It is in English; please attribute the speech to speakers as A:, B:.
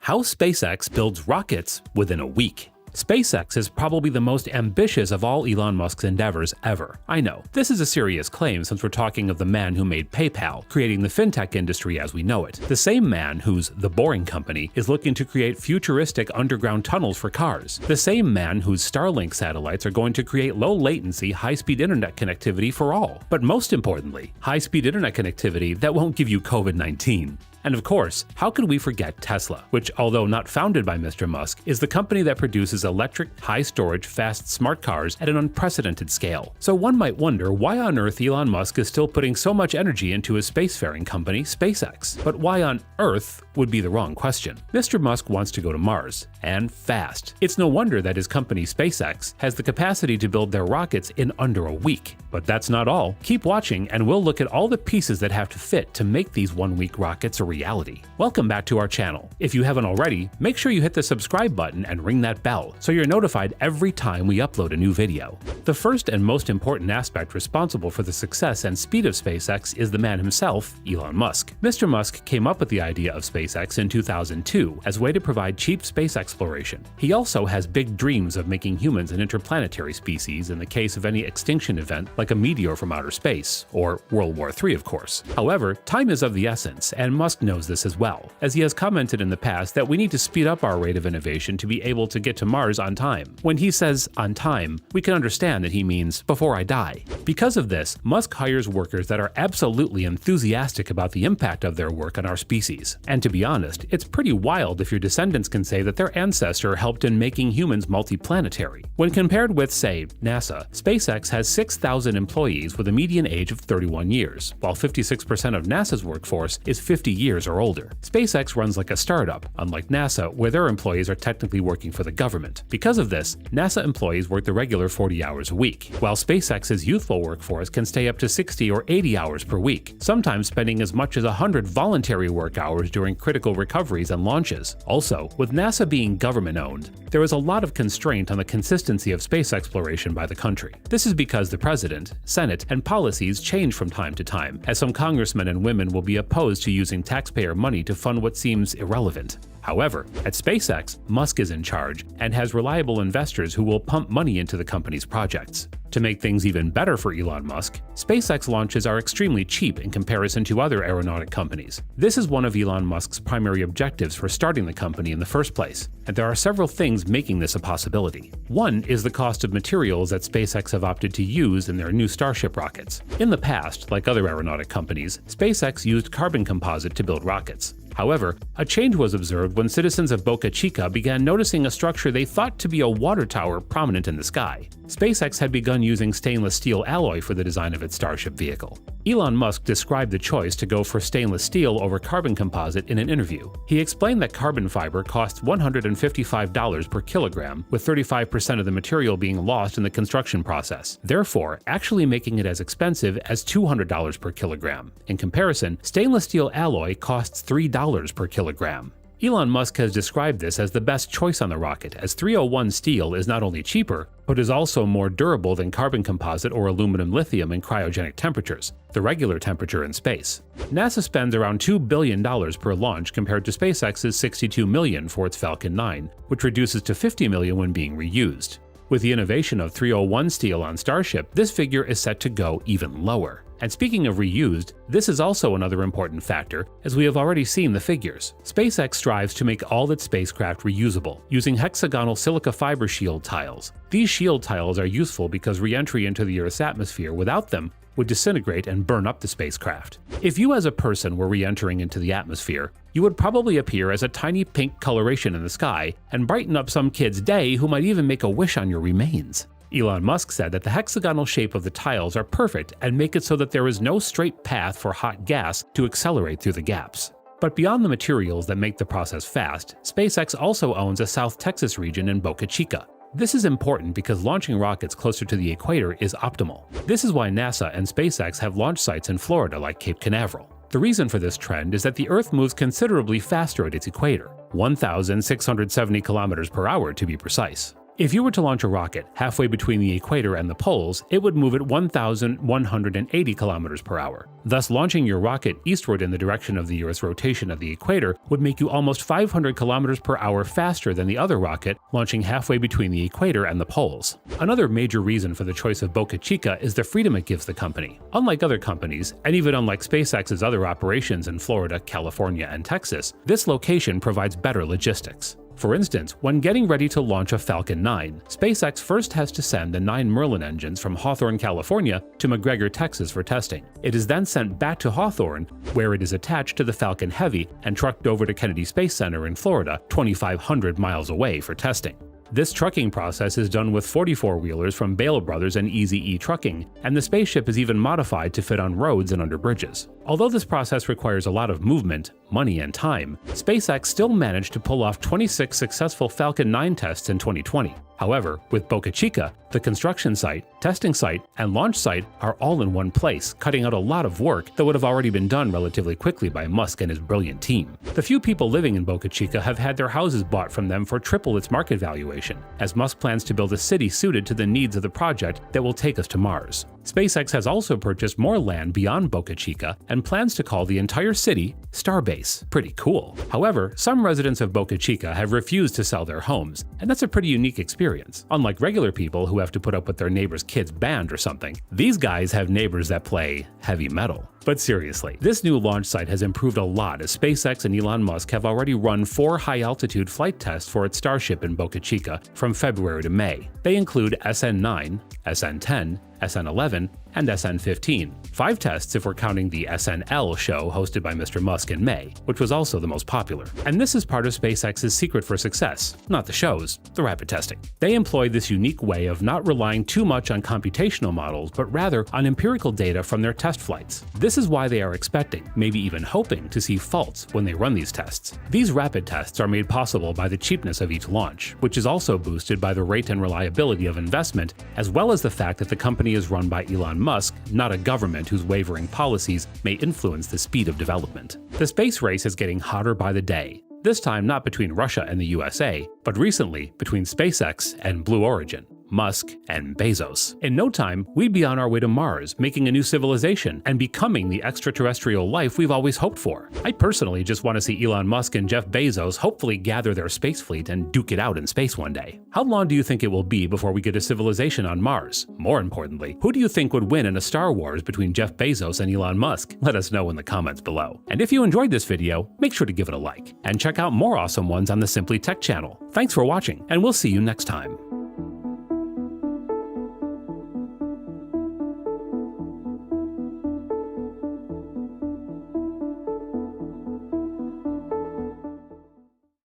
A: How SpaceX builds rockets within a week. SpaceX is probably the most ambitious of all Elon Musk's endeavors ever. I know, this is a serious claim since we're talking of the man who made PayPal, creating the fintech industry as we know it. The same man whose The Boring Company is looking to create futuristic underground tunnels for cars. The same man whose Starlink satellites are going to create low-latency, high-speed internet connectivity for all. But most importantly, high-speed internet connectivity that won't give you COVID-19. And of course, how could we forget Tesla, which, although not founded by Mr. Musk, is the company that produces electric, high-storage, fast smart cars at an unprecedented scale. So one might wonder why on earth Elon Musk is still putting so much energy into his spacefaring company, SpaceX. But why on earth would be the wrong question. Mr. Musk wants to go to Mars, and fast. It's no wonder that his company SpaceX has the capacity to build their rockets in under a week. But that's not all. Keep watching and we'll look at all the pieces that have to fit to make these one-week rockets a reality. Welcome back to our channel. If you haven't already, make sure you hit the subscribe button and ring that bell so you're notified every time we upload a new video. The first and most important aspect responsible for the success and speed of SpaceX is the man himself, Elon Musk. Mr. Musk came up with the idea of SpaceX in 2002 as a way to provide cheap space exploration. He also has big dreams of making humans an interplanetary species in the case of any extinction event like a meteor from outer space, or World War III of course. However, time is of the essence, and Musk knows this as well, as he has commented in the past that we need to speed up our rate of innovation to be able to get to Mars on time. When he says on time, we can understand that he means before I die. Because of this, Musk hires workers that are absolutely enthusiastic about the impact of their work on our species. And to be honest, it's pretty wild if your descendants can say that their ancestor helped in making humans multiplanetary. When compared with, say, NASA, SpaceX has 6,000 employees with a median age of 31 years, while 56% of NASA's workforce is 50 years or older. SpaceX runs like a startup, unlike NASA, where their employees are technically working for the government. Because of this, NASA employees work the regular 40 hours a week, while SpaceX's youthful workforce can stay up to 60 or 80 hours per week, sometimes spending as much as 100 voluntary work hours during critical recoveries and launches. Also, with NASA being government-owned, there is a lot of constraint on the consistency of space exploration by the country. This is because the President, Senate, and policies change from time to time, as some congressmen and women will be opposed to using taxpayer money to fund what seems irrelevant. However, at SpaceX, Musk is in charge and has reliable investors who will pump money into the company's projects. To make things even better for Elon Musk, SpaceX launches are extremely cheap in comparison to other aeronautic companies. This is one of Elon Musk's primary objectives for starting the company in the first place, and there are several things making this a possibility. One is the cost of materials that SpaceX have opted to use in their new Starship rockets. In the past, like other aeronautic companies, SpaceX used carbon composite to build rockets. However, a change was observed when citizens of Boca Chica began noticing a structure they thought to be a water tower prominent in the sky. SpaceX had begun using stainless steel alloy for the design of its Starship vehicle. Elon Musk described the choice to go for stainless steel over carbon composite in an interview. He explained that carbon fiber costs $155 per kilogram, with 35% of the material being lost in the construction process, therefore actually making it as expensive as $200 per kilogram. In comparison, stainless steel alloy costs $3 per kilogram. Elon Musk has described this as the best choice on the rocket, as 301 steel is not only cheaper, but is also more durable than carbon composite or aluminum lithium in cryogenic temperatures, the regular temperature in space. NASA spends around $2 billion per launch compared to SpaceX's $62 million for its Falcon 9, which reduces to $50 million when being reused. With the innovation of 301 steel on Starship, this figure is set to go even lower. And speaking of reused, this is also another important factor, as we have already seen the figures. SpaceX strives to make all its spacecraft reusable, using hexagonal silica fiber shield tiles. These shield tiles are useful because re-entry into the Earth's atmosphere without them would disintegrate and burn up the spacecraft. If you as a person were re-entering into the atmosphere, you would probably appear as a tiny pink coloration in the sky and brighten up some kid's day who might even make a wish on your remains. Elon Musk said that the hexagonal shape of the tiles are perfect and make it so that there is no straight path for hot gas to accelerate through the gaps. But beyond the materials that make the process fast, SpaceX also owns a South Texas region in Boca Chica. This is important because launching rockets closer to the equator is optimal. This is why NASA and SpaceX have launch sites in Florida like Cape Canaveral. The reason for this trend is that the Earth moves considerably faster at its equator, 1,670 kilometers per hour to be precise. If you were to launch a rocket halfway between the equator and the poles, it would move at 1,180 kilometers per hour. Thus, launching your rocket eastward in the direction of the Earth's rotation of the equator would make you almost 500 kilometers per hour faster than the other rocket launching halfway between the equator and the poles. Another major reason for the choice of Boca Chica is the freedom it gives the company. Unlike other companies, and even unlike SpaceX's other operations in Florida, California, and Texas, this location provides better logistics. For instance, when getting ready to launch a Falcon 9, SpaceX first has to send the 9 Merlin engines from Hawthorne, California to McGregor, Texas for testing. It is then sent back to Hawthorne, where it is attached to the Falcon Heavy and trucked over to Kennedy Space Center in Florida, 2,500 miles away for testing. This trucking process is done with 44-wheelers from Bale Brothers and Easy-E Trucking, and the spaceship is even modified to fit on roads and under bridges. Although this process requires a lot of movement, money, and time, SpaceX still managed to pull off 26 successful Falcon 9 tests in 2020. However, with Boca Chica, the construction site, testing site, and launch site are all in one place, cutting out a lot of work that would have already been done relatively quickly by Musk and his brilliant team. The few people living in Boca Chica have had their houses bought from them for triple its market valuation, as Musk plans to build a city suited to the needs of the project that will take us to Mars. SpaceX has also purchased more land beyond Boca Chica and plans to call the entire city Starbase. Pretty cool. However, some residents of Boca Chica have refused to sell their homes, and that's a pretty unique experience. Unlike regular people who have to put up with their neighbor's kid's band or something, these guys have neighbors that play heavy metal. But seriously, this new launch site has improved a lot as SpaceX and Elon Musk have already run 4 high-altitude flight tests for its Starship in Boca Chica from February to May. They include SN9, SN10, SN11, and SN15. 5 tests if we're counting the SNL show hosted by Mr. Musk in May, which was also the most popular. And this is part of SpaceX's secret for success, not the shows, the rapid testing. They employ this unique way of not relying too much on computational models, but rather on empirical data from their test flights. This is why they are expecting, maybe even hoping, to see faults when they run these tests. These rapid tests are made possible by the cheapness of each launch, which is also boosted by the rate and reliability of investment, as well as the fact that the company is run by Elon Musk, not a government whose wavering policies may influence the speed of development. The space race is getting hotter by the day, this time not between Russia and the USA, but recently between SpaceX and Blue Origin, Musk, and Bezos. In no time, we'd be on our way to Mars, making a new civilization, and becoming the extraterrestrial life we've always hoped for. I personally just want to see Elon Musk and Jeff Bezos hopefully gather their space fleet and duke it out in space one day. How long do you think it will be before we get a civilization on Mars? More importantly, who do you think would win in a Star Wars between Jeff Bezos and Elon Musk? Let us know in the comments below. And if you enjoyed this video, make sure to give it a like, and check out more awesome ones on the Simply Tech channel. Thanks for watching, and we'll see you next time.